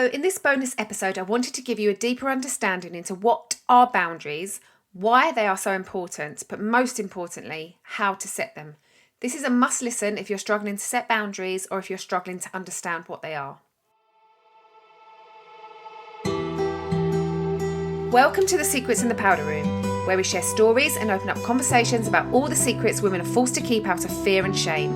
So in this bonus episode, I wanted to give you a deeper understanding into what are boundaries, why they are so important, but most importantly, how to set them. This is a must listen if you're struggling to set boundaries or if you're struggling to understand what they are. Welcome to The Secrets in the Powder Room, where we share stories and open up conversations about all the secrets women are forced to keep out of fear and shame.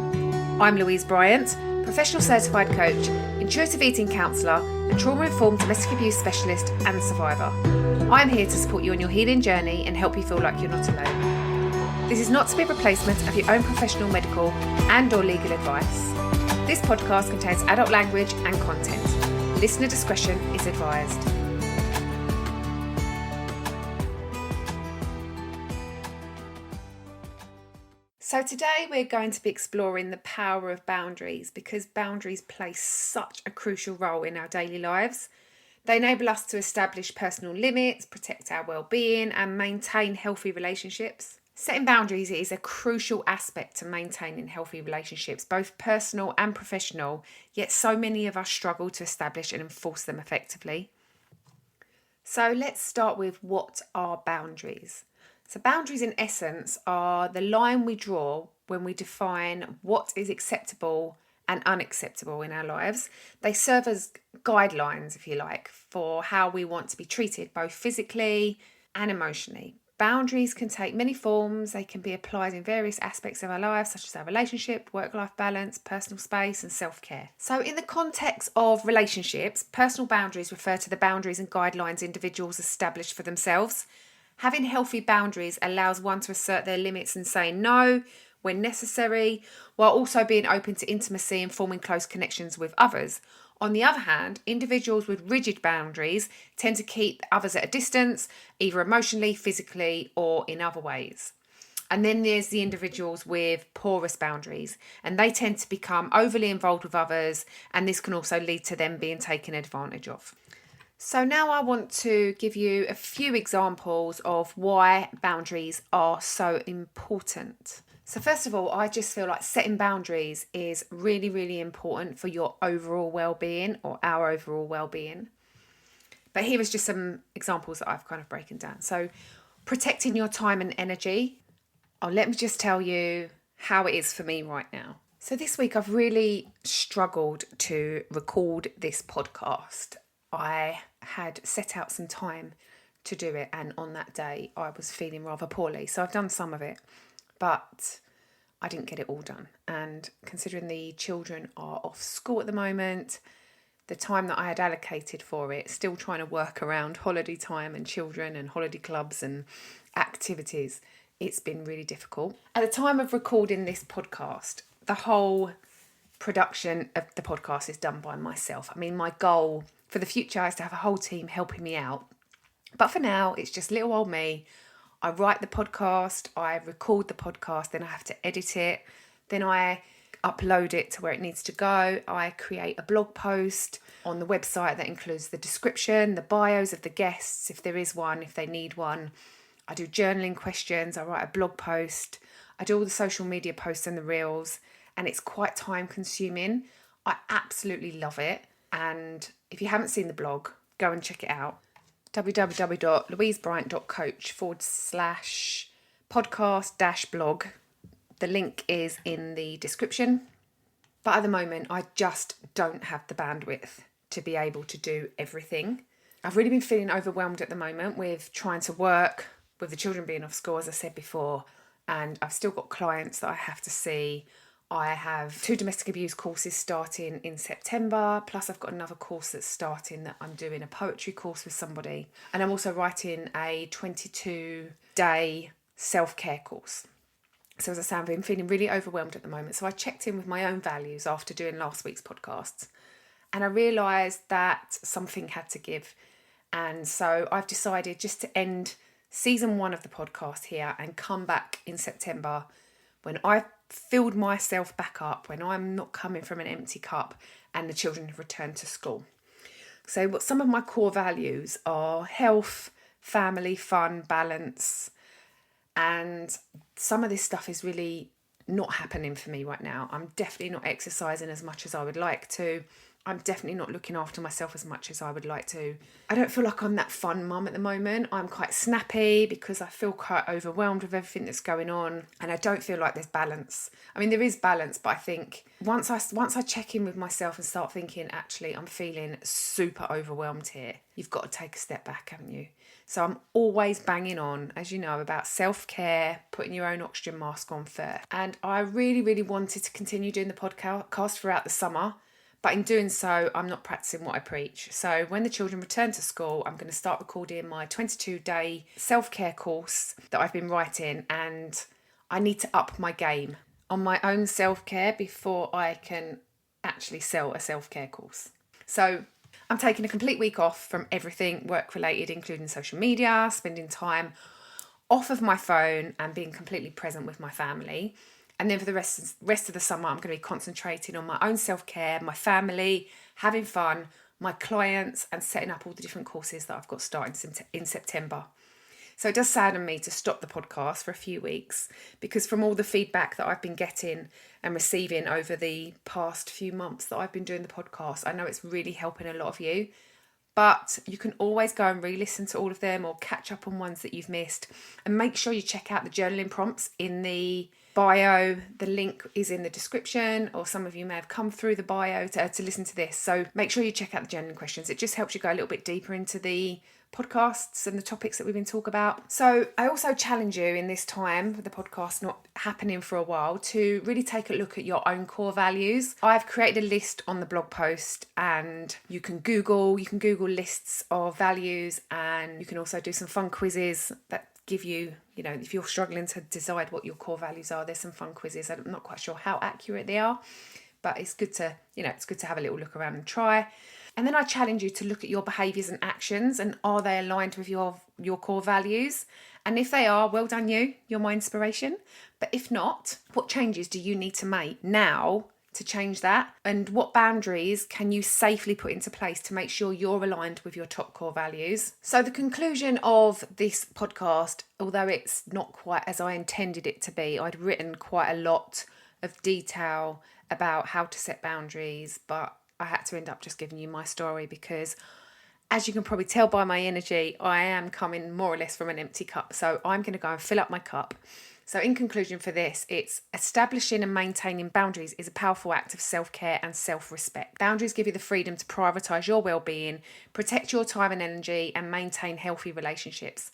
I'm Louise Bryant, professional certified coach, intuitive eating counsellor, and trauma-informed domestic abuse specialist and survivor. I'm here to support you on your healing journey and help you feel like you're not alone. This is not to be a replacement of your own professional medical and or legal advice. This podcast contains adult language and content. Listener discretion is advised. So today we're going to be exploring the power of boundaries because boundaries play such a crucial role in our daily lives. They enable us to establish personal limits, protect our well-being and maintain healthy relationships. Setting boundaries is a crucial aspect to maintaining healthy relationships, both personal and professional, yet so many of us struggle to establish and enforce them effectively. So let's start with what are boundaries? So boundaries in essence are the line we draw when we define what is acceptable and unacceptable in our lives. They serve as guidelines, if you like, for how we want to be treated, both physically and emotionally. Boundaries can take many forms. They can be applied in various aspects of our lives, such as our relationship, work-life balance, personal space, and self-care. So in the context of relationships, personal boundaries refer to the boundaries and guidelines individuals establish for themselves. Having healthy boundaries allows one to assert their limits and say no when necessary, while also being open to intimacy and forming close connections with others. On the other hand, individuals with rigid boundaries tend to keep others at a distance, either emotionally, physically, or in other ways. And then there's the individuals with porous boundaries, and they tend to become overly involved with others, and this can also lead to them being taken advantage of. So now I want to give you a few examples of why boundaries are so important. So first of all, I just feel like setting boundaries is really, really important for your overall well-being or our overall well-being. But here is just some examples that I've kind of broken down. So protecting your time and energy. Let me just tell you how it is for me right now. So this week I've really struggled to record this podcast. I had set out some time to do it, and on that day I was feeling rather poorly, so I've done some of it, but I didn't get it all done. And considering the children are off school at the moment, the time that I had allocated for it, still trying to work around holiday time and children and holiday clubs and activities, it's been really difficult. At the time of recording this podcast, the whole production of the podcast is done by myself. I mean, my goal for the future is to have a whole team helping me out. But for now, it's just little old me. I write the podcast, I record the podcast, then I have to edit it. Then I upload it to where it needs to go. I create a blog post on the website that includes the description, the bios of the guests, if there is one, if they need one. I do journaling questions, I write a blog post. I do all the social media posts and the reels, and it's quite time consuming. I absolutely love it. And if you haven't seen the blog, go and check it out. www.louisebryant.coach/podcast-blog. The link is in the description. But at the moment, I just don't have the bandwidth to be able to do everything. I've really been feeling overwhelmed at the moment with trying to work, with the children being off school, as I said before. And I've still got clients that I have to see. I have 2 domestic abuse courses starting in September, plus I've got another course that's starting that I'm doing a poetry course with somebody. And I'm also writing a 22-day self-care course. So as I say, I've been feeling really overwhelmed at the moment. So I checked in with my own values after doing last week's podcasts. And I realised that something had to give. And so I've decided just to end season 1 of the podcast here and come back in September when I've filled myself back up, when I'm not coming from an empty cup and the children have returned to school. So what some of my core values are health, family, fun, balance, and some of this stuff is really not happening for me right now. I'm definitely not exercising as much as I would like to. I'm definitely not looking after myself as much as I would like to. I don't feel like I'm that fun mum at the moment. I'm quite snappy because I feel quite overwhelmed with everything that's going on, and I don't feel like there's balance. I mean, there is balance, but I think once I check in with myself and start thinking, actually, I'm feeling super overwhelmed here, you've got to take a step back, haven't you? So I'm always banging on, as you know, about self-care, putting your own oxygen mask on first. And I really, really wanted to continue doing the podcast throughout the summer. But in doing so, I'm not practicing what I preach. So when the children return to school, I'm going to start recording my 22-day self-care course that I've been writing. And I need to up my game on my own self-care before I can actually sell a self-care course. So I'm taking a complete week off from everything work-related, including social media, spending time off of my phone and being completely present with my family. And then for the rest of the summer, I'm going to be concentrating on my own self-care, my family, having fun, my clients, and setting up all the different courses that I've got starting in September. So it does sadden me to stop the podcast for a few weeks, because from all the feedback that I've been getting and receiving over the past few months that I've been doing the podcast, I know it's really helping a lot of you. But you can always go and re-listen to all of them or catch up on ones that you've missed. And make sure you check out the journaling prompts in the bio. The link is in the description, or some of you may have come through the bio to listen to this. So make sure you check out the journaling questions. It just helps you go a little bit deeper into the podcasts and the topics that we've been talking about. So I also challenge you in this time with the podcast not happening for a while to really take a look at your own core values. I've created a list on the blog post, and you can Google lists of values, and you can also do some fun quizzes that give you, if you're struggling to decide what your core values are, there's some fun quizzes. I'm not quite sure how accurate they are, but it's good to have a little look around and try. And then I challenge you to look at your behaviours and actions, and are they aligned with your core values? And if they are, well done you, you're my inspiration. But if not, what changes do you need to make now to change that? And what boundaries can you safely put into place to make sure you're aligned with your top core values? So the conclusion of this podcast, although it's not quite as I intended it to be, I'd written quite a lot of detail about how to set boundaries, but I had to end up just giving you my story because, as you can probably tell by my energy, I am coming more or less from an empty cup. So I'm going to go and fill up my cup. So in conclusion for this, it's establishing and maintaining boundaries is a powerful act of self-care and self-respect. Boundaries give you the freedom to prioritise your well-being, protect your time and energy, and maintain healthy relationships.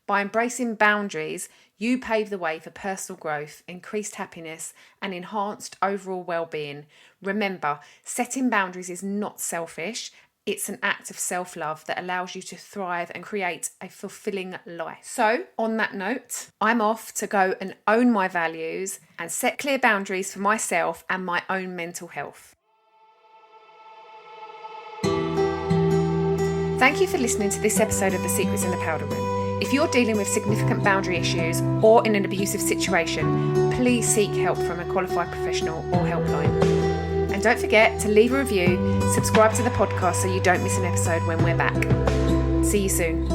By embracing boundaries, you pave the way for personal growth, increased happiness, and enhanced overall well-being. Remember, setting boundaries is not selfish. It's an act of self-love that allows you to thrive and create a fulfilling life. So, on that note, I'm off to go and own my values and set clear boundaries for myself and my own mental health. Thank you for listening to this episode of The Secrets in the Powder Room. If you're dealing with significant boundary issues or in an abusive situation, please seek help from a qualified professional or helpline. And don't forget to leave a review, subscribe to the podcast so you don't miss an episode when we're back. See you soon.